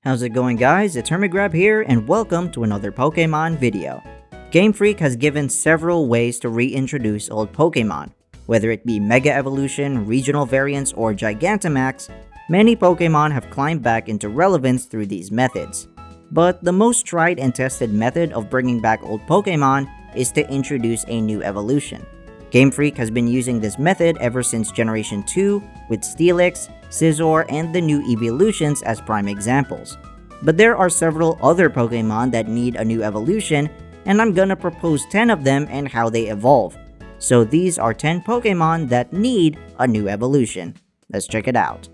How's it going, guys? It's HermitGRAB here, and welcome to another Pokemon video. Game Freak has given several ways to reintroduce old Pokemon. Whether it be Mega Evolution, regional variants, or Gigantamax, many Pokemon have climbed back into relevance through these methods. But the most tried and tested method of bringing back old Pokemon is to introduce a new evolution. Game Freak has been using this method ever since Generation 2 with Steelix, Scizor, and the new evolutions as prime examples. But there are several other Pokemon that need a new evolution, and I'm gonna propose 10 of them and how they evolve. So these are 10 Pokemon that need a new evolution. Let's check it out.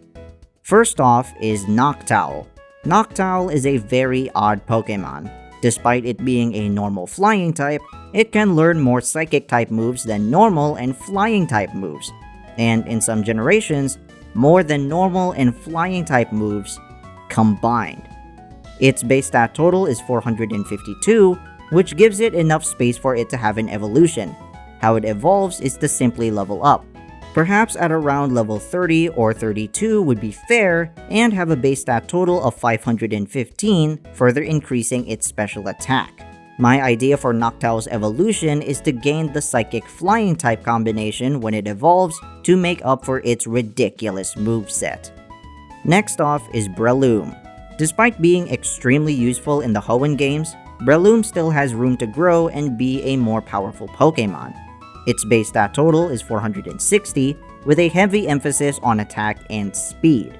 First off is Noctal. Noctal is a very odd Pokemon. Despite it being a normal flying type, it can learn more psychic type moves than normal and flying type moves. And in some generations, more than normal and flying type moves combined. Its base stat total is 452, which gives it enough space for it to have an evolution. How it evolves is to simply level up. Perhaps at around level 30 or 32 would be fair, and have a base stat total of 515, further increasing its special attack. My idea for Noctal's evolution is to gain the Psychic Flying type combination when it evolves to make up for its ridiculous moveset. Next off is Breloom. Despite being extremely useful in the Hoenn games, Breloom still has room to grow and be a more powerful Pokemon. Its base stat total is 460, with a heavy emphasis on attack and speed.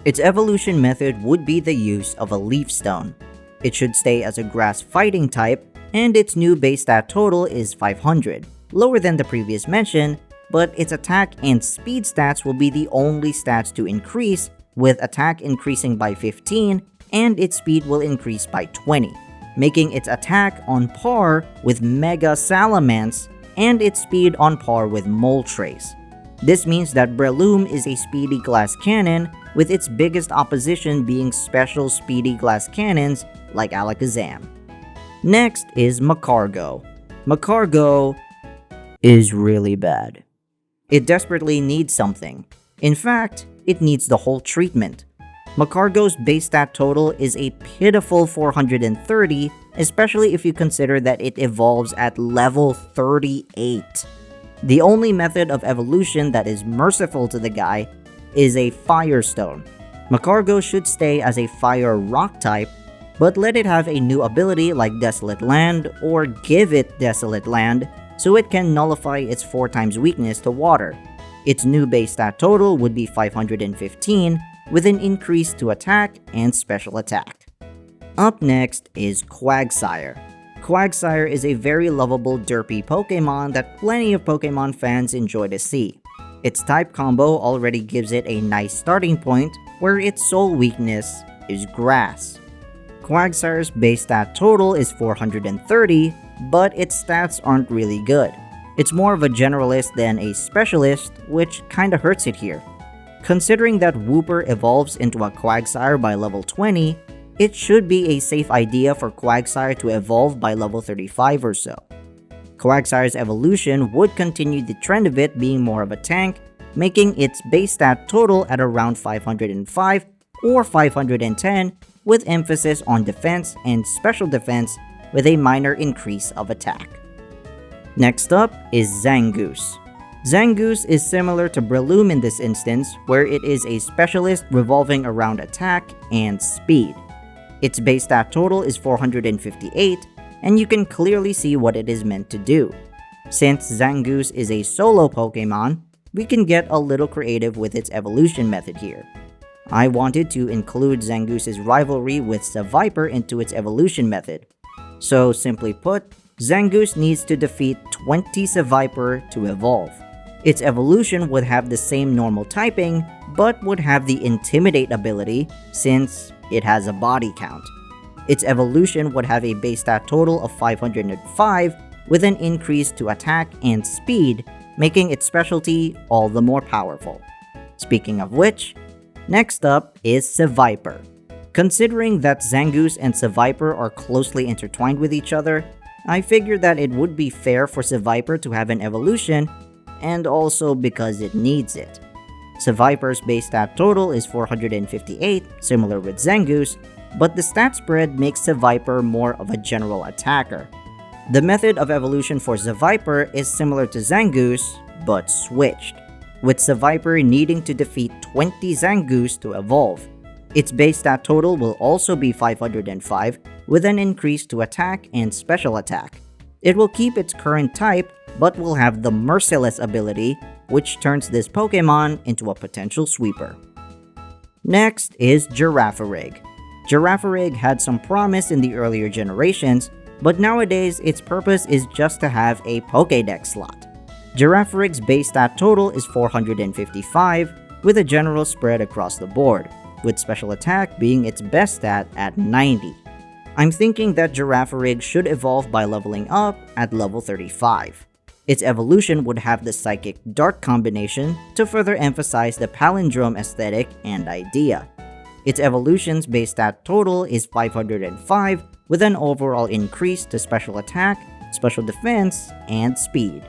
Its evolution method would be the use of a Leaf Stone. It should stay as a grass fighting type, and its new base stat total is 500, lower than the previous mention, but its attack and speed stats will be the only stats to increase, with attack increasing by 15 and its speed will increase by 20, making its attack on par with Mega Salamence and its speed on par with Moltres. This means that Breloom is a speedy glass cannon, with its biggest opposition being special speedy glass cannons like Alakazam. Next is Macargo. Macargo is really bad. It desperately needs something. In fact, it needs the whole treatment. Macargo's base stat total is a pitiful 430, especially if you consider that it evolves at level 38. The only method of evolution that is merciful to the guy is a Firestone. Macargo should stay as a Fire Rock type, but let it have a new ability like Desolate Land or give it Desolate Land so it can nullify its 4 times weakness to water. Its new base stat total would be 515, with an increase to attack and special attack. Up next is Quagsire. Quagsire is a very lovable derpy Pokemon that plenty of Pokemon fans enjoy to see. Its type combo already gives it a nice starting point, where its sole weakness is grass. Quagsire's base stat total is 430, but its stats aren't really good. It's more of a generalist than a specialist, which kinda hurts it here. Considering that Wooper evolves into a Quagsire by level 20, it should be a safe idea for Quagsire to evolve by level 35 or so. Quagsire's evolution would continue the trend of it being more of a tank, making its base stat total at around 505 or 510, with emphasis on defense and special defense with a minor increase of attack. Next up is Zangoose. Zangoose is similar to Breloom in this instance, where it is a specialist revolving around attack and speed. Its base stat total is 458, and you can clearly see what it is meant to do. Since Zangoose is a solo Pokemon, we can get a little creative with its evolution method here. I wanted to include Zangoose's rivalry with Seviper into its evolution method. So simply put, Zangoose needs to defeat 20 Seviper to evolve. Its evolution would have the same normal typing, but would have the Intimidate ability since it has a body count. Its evolution would have a base stat total of 505 with an increase to attack and speed, making its specialty all the more powerful. Speaking of which, next up is Seviper. Considering that Zangoose and Seviper are closely intertwined with each other, I figured that it would be fair for Seviper to have an evolution, and also because it needs it. Seviper's base stat total is 458, similar with Zangoose, but the stat spread makes Seviper more of a general attacker. The method of evolution for Seviper is similar to Zangoose, but switched, with Seviper needing to defeat 20 Zangoose to evolve. Its base stat total will also be 505, with an increase to attack and special attack. It will keep its current type, but will have the Merciless ability, which turns this Pokemon into a potential sweeper. Next is Giraffe Rig. Giraffe Rig had some promise in the earlier generations, but nowadays its purpose is just to have a Pokédex slot. Giraffe Rig's base stat total is 455, with a general spread across the board, with special attack being its best stat at 90. I'm thinking that Giraffe Rig should evolve by leveling up at level 35. Its evolution would have the Psychic Dart combination to further emphasize the palindrome aesthetic and idea. Its evolution's base stat total is 505, with an overall increase to special attack, special defense, and speed.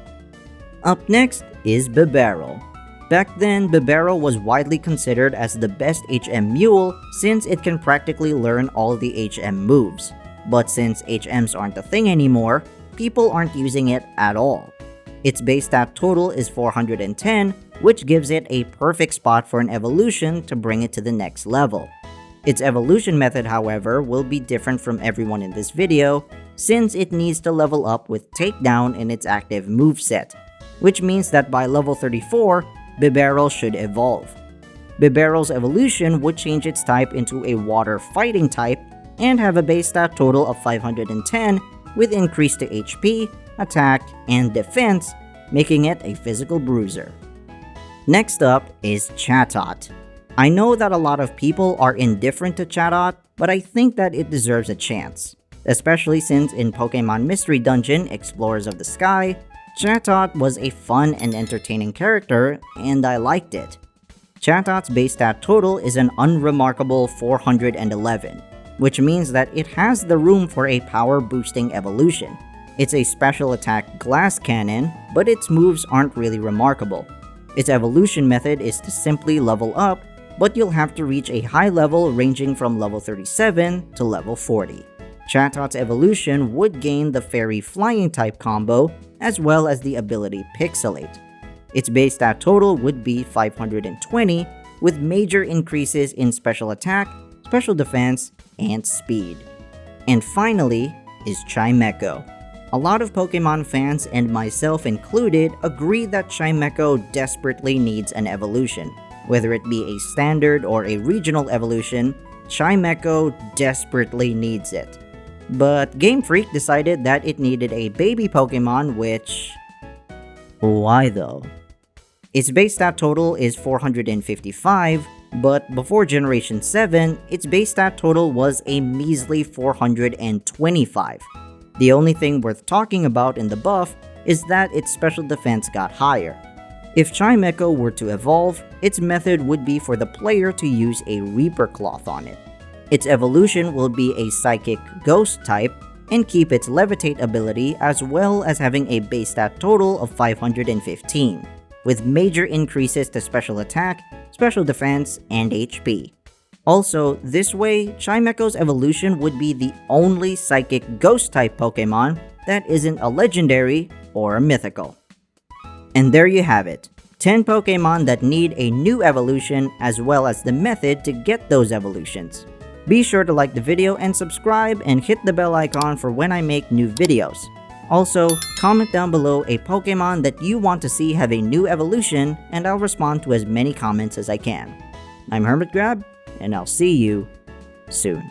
Up next is Bibarel. Back then, Bibarel was widely considered as the best HM mule since it can practically learn all the HM moves. But since HMs aren't a thing anymore, people aren't using it at all. Its base stat total is 410, which gives it a perfect spot for an evolution to bring it to the next level. Its evolution method, however, will be different from everyone in this video, since it needs to level up with Takedown in its active moveset, which means that by level 34, Bibarel should evolve. Bibarel's evolution would change its type into a water fighting type and have a base stat total of 510 with increase to HP, attack, and defense, making it a physical bruiser. Next up is Chatot. I know that a lot of people are indifferent to Chatot, but I think that it deserves a chance, especially since in Pokemon Mystery Dungeon Explorers of the Sky, Chatot was a fun and entertaining character, and I liked it. Chatot's base stat total is an unremarkable 411, which means that it has the room for a power boosting evolution. It's a special attack glass cannon, but its moves aren't really remarkable. Its evolution method is to simply level up, but you'll have to reach a high level ranging from level 37 to level 40. Chatot's evolution would gain the Fairy Flying type combo, as well as the ability Pixelate. Its base stat total would be 520, with major increases in special attack, special defense, and speed. And finally is Chimecho. A lot of Pokemon fans, and myself included, agree that Chimecho desperately needs an evolution. Whether it be a standard or a regional evolution, Chimecho desperately needs it. But Game Freak decided that it needed a baby Pokemon, which... why though? Its base stat total is 455, but before Generation 7, its base stat total was a measly 425. The only thing worth talking about in the buff is that its special defense got higher. If Chimecho were to evolve, its method would be for the player to use a Reaper Cloth on it. Its evolution will be a Psychic Ghost type and keep its Levitate ability, as well as having a base stat total of 515, with major increases to special attack, special defense, and HP. Also, this way, Chimecho's evolution would be the only Psychic Ghost type Pokemon that isn't a legendary or a mythical. And there you have it, 10 Pokemon that need a new evolution as well as the method to get those evolutions. Be sure to like the video and subscribe and hit the bell icon for when I make new videos. Also, comment down below a Pokemon that you want to see have a new evolution and I'll respond to as many comments as I can. I'm HermitGRAB, and I'll see you soon.